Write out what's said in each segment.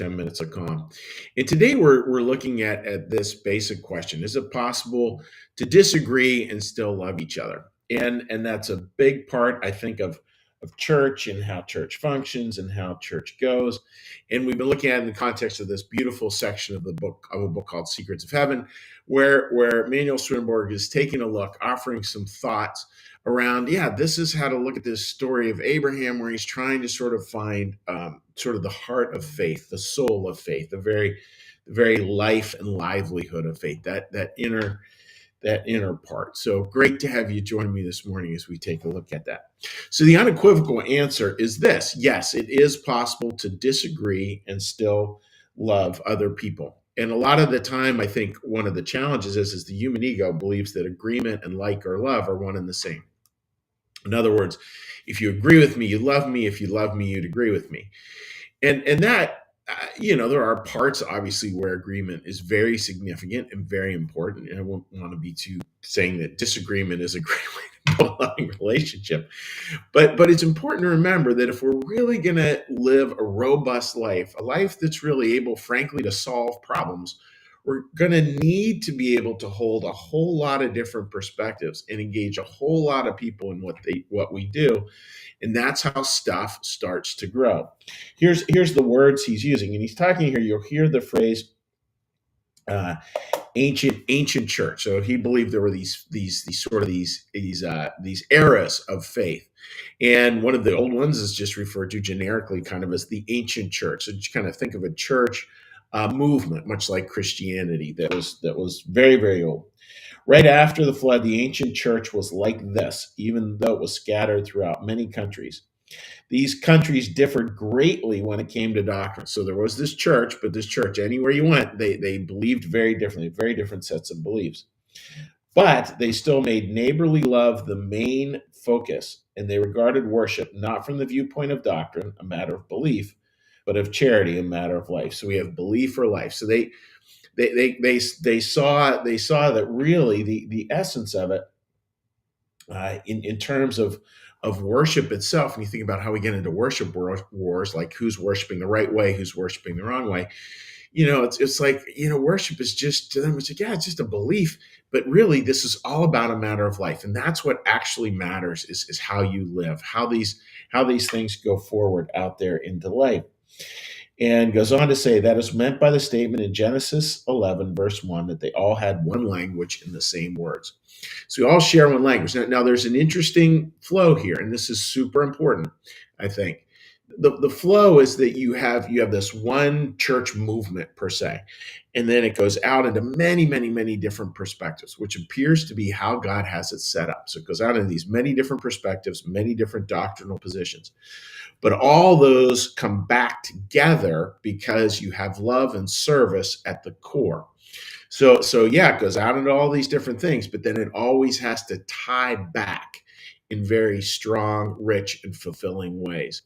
10 minutes of calm. And today we're looking at this basic question. Is it possible to disagree and still love each other? And that's a big part, I think, of church and how church functions and how church goes. And we've been looking at it in the context of this beautiful section of a book called Secrets of Heaven, where Manuel Swedenborg is taking a look, offering some thoughts around, this is how to look at this story of Abraham, where he's trying to sort of find sort of the heart of faith, the soul of faith, the very life and livelihood of faith, that inner part. So great to have you join me this morning as we take a look at that. So the unequivocal answer is this: yes, it is possible to disagree and still love other people. And a lot of the time, I think one of the challenges is the human ego believes that agreement and like or love are one and the same. In other words, if you agree with me, you love me. If you love me, you'd agree with me. And that, there are parts, obviously, where agreement is very significant and very important. And I won't want to be too saying that disagreement is a great way to build a loving relationship. But it's important to remember that if we're really going to live a robust life, a life that's really able, frankly, to solve problems, we're going to need to be able to hold a whole lot of different perspectives and engage a whole lot of people in what we do. And that's how stuff starts to grow. Here's the words he's using, and he's talking here. You'll hear the phrase ancient church. So he believed there were these eras of faith, and one of the old ones is just referred to generically, kind of as the ancient church. So you kind of think of a church movement, much like Christianity, that was very, very old. Right after the flood, the ancient church was like this, even though it was scattered throughout many countries. These countries differed greatly when it came to doctrine. So there was this church, but this church, anywhere you went, they believed very differently, very different sets of beliefs. But they still made neighborly love the main focus, and they regarded worship not from the viewpoint of doctrine, a matter of belief, but of charity, a matter of life. So we have belief or life. So they saw that really the essence of it in terms of worship itself. And you think about how we get into worship wars, like who's worshiping the right way, who's worshiping the wrong way. It's like, worship is just, to them, it's like, it's just a belief. But really, this is all about a matter of life. And that's what actually matters is how you live, how these things go forward out there into life. And goes on to say that is meant by the statement in Genesis 11, verse 1, that they all had one language and the same words. So we all share one language. Now there's an interesting flow here, and this is super important, I think. The flow is that you have this one church movement per se, and then it goes out into many, many, many different perspectives, which appears to be how God has it set up. So it goes out into these many different perspectives, many different doctrinal positions. But all those come back together because you have love and service at the core. So it goes out into all these different things, but then it always has to tie back in very strong, rich, and fulfilling ways.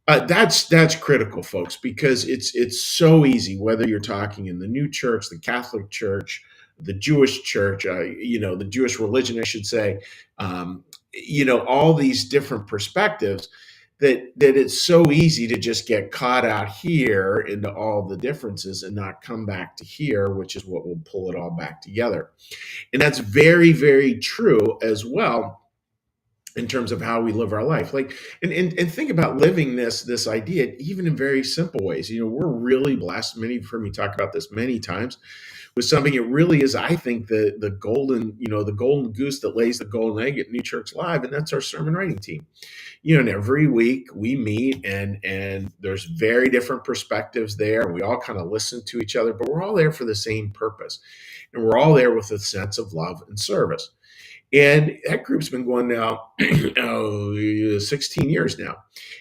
That's critical, folks, because it's so easy, whether you're talking in the new church, the Catholic Church, the Jewish church, the Jewish religion, I should say, all these different perspectives, that it's so easy to just get caught out here into all the differences and not come back to here, which is what will pull it all back together. And that's very, very true as well in terms of how we live our life. And think about living this idea even in very simple ways. We're really blessed. Many have heard me talk about this many times, with something. It really is, I think, the golden goose that lays the golden egg at New Church Live, and that's our sermon writing team. And every week we meet, and there's very different perspectives there. We all kind of listen to each other, but we're all there for the same purpose, and we're all there with a sense of love and service. And that group's been going now 16 years now.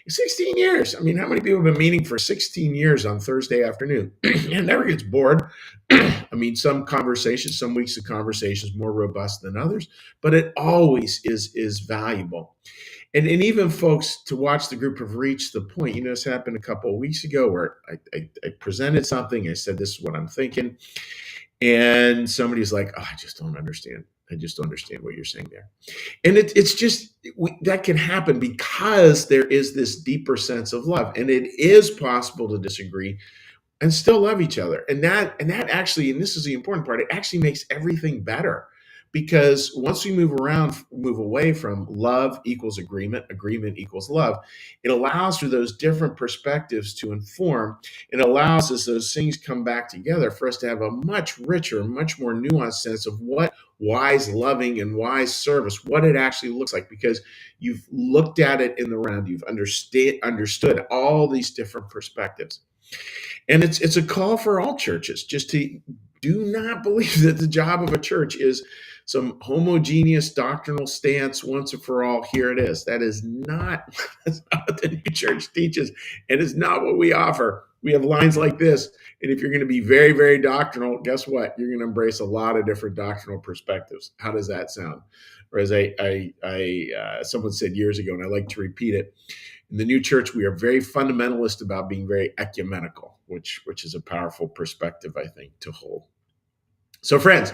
16 years. I mean, how many people have been meeting for 16 years on Thursday afternoon? It never gets bored. I mean, some weeks of conversations more robust than others, but it always is valuable. And even folks, to watch the group have reached the point, this happened a couple of weeks ago where I presented something. I said, this is what I'm thinking. And somebody's like, I just don't understand. I just don't understand what you're saying there. And it's just that can happen because there is this deeper sense of love, and it is possible to disagree and still love each other. And that actually, and this is the important part, it actually makes everything better. Because once we move away from love equals agreement, agreement equals love, it allows for those different perspectives to inform. It allows, as those things come back together, for us to have a much richer, much more nuanced sense of what wise loving and wise service, what it actually looks like. Because you've looked at it in the round, you've understood all these different perspectives. And it's a call for all churches just to do not believe that the job of a church is some homogeneous doctrinal stance once and for all. Here it is. That's not what the new church teaches, and it's not what we offer. We have lines like this, and if you're going to be very, very doctrinal, guess what? You're going to embrace a lot of different doctrinal perspectives. How does that sound? Or as someone said years ago, and I like to repeat it, in the new church, we are very fundamentalist about being very ecumenical, which is a powerful perspective, I think, to hold. So, friends,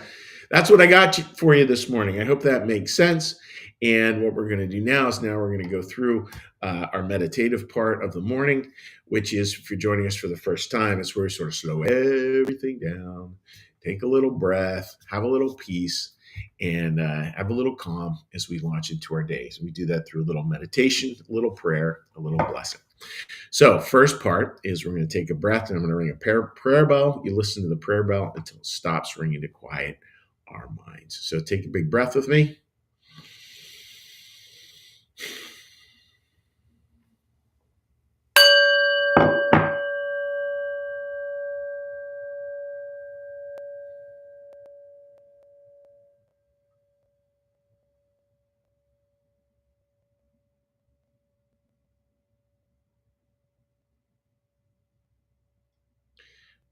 that's what I got for you this morning. I hope that makes sense. And what we're going to do now is we're going to go through our meditative part of the morning, which is, if you're joining us for the first time, it's where we sort of slow everything down, take a little breath, have a little peace, and have a little calm as we launch into our days. We do that through a little meditation, a little prayer, a little blessing. So first part is we're going to take a breath, and I'm going to ring a prayer bell. You listen to the prayer bell until it stops ringing to quiet our minds. So take a big breath with me.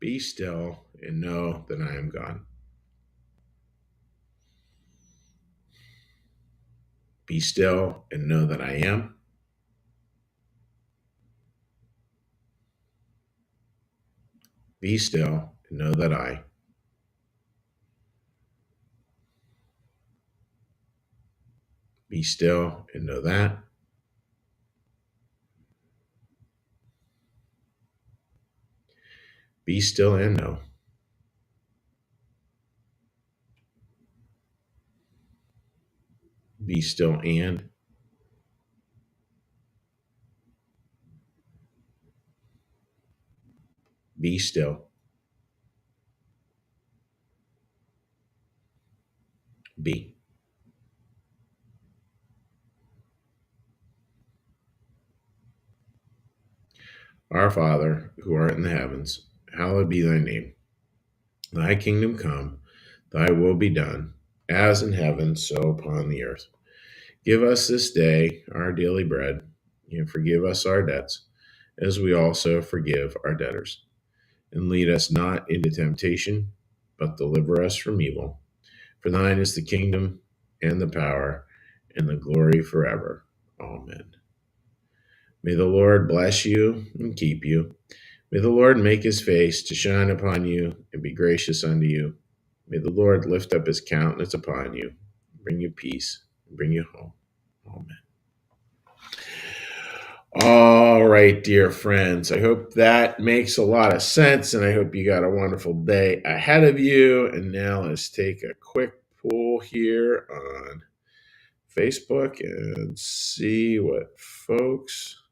Be still and know that I am God. Be still and know that I am. Be still and know that I. Be still and know that. Be still and know. Be still and. Be still. Be. Our Father, who art in the heavens, hallowed be thy name. Thy kingdom come, thy will be done, as in heaven, so upon the earth. Give us this day our daily bread, and forgive us our debts, as we also forgive our debtors. And lead us not into temptation, but deliver us from evil. For thine is the kingdom, and the power, and the glory forever. Amen. May the Lord bless you and keep you. May the Lord make his face to shine upon you and be gracious unto you. May the Lord lift up his countenance upon you, bring you peace, and bring you home. Amen. All right, dear friends. I hope that makes a lot of sense, and I hope you got a wonderful day ahead of you. And now let's take a quick poll here on Facebook and see what folks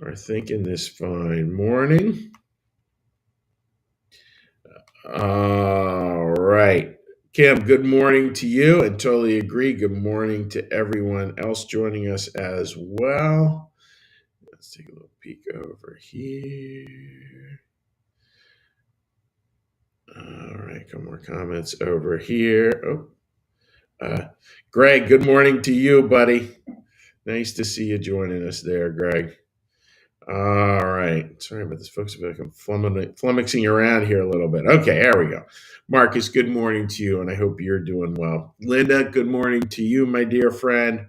are thinking this fine morning. All right. Kim, good morning to you, and totally agree. Good morning to everyone else joining us as well. Let's take a little peek over here. All right, a couple more comments over here. Greg, good morning to you, buddy. Nice to see you joining us there, Greg. All right. Sorry about this, folks. I feel like I'm flummoxing around here a little bit. Okay, there we go. Marcus, good morning to you, and I hope you're doing well. Linda, good morning to you, my dear friend.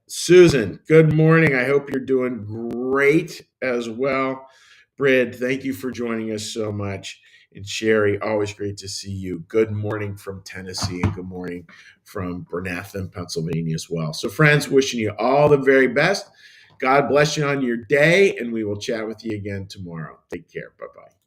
Susan, good morning. I hope you're doing great as well. Brid, thank you for joining us so much. And Sherry, always great to see you. Good morning from Tennessee and good morning from Bernathen, Pennsylvania as well. So friends, wishing you all the very best. God bless you on your day, and we will chat with you again tomorrow. Take care. Bye-bye.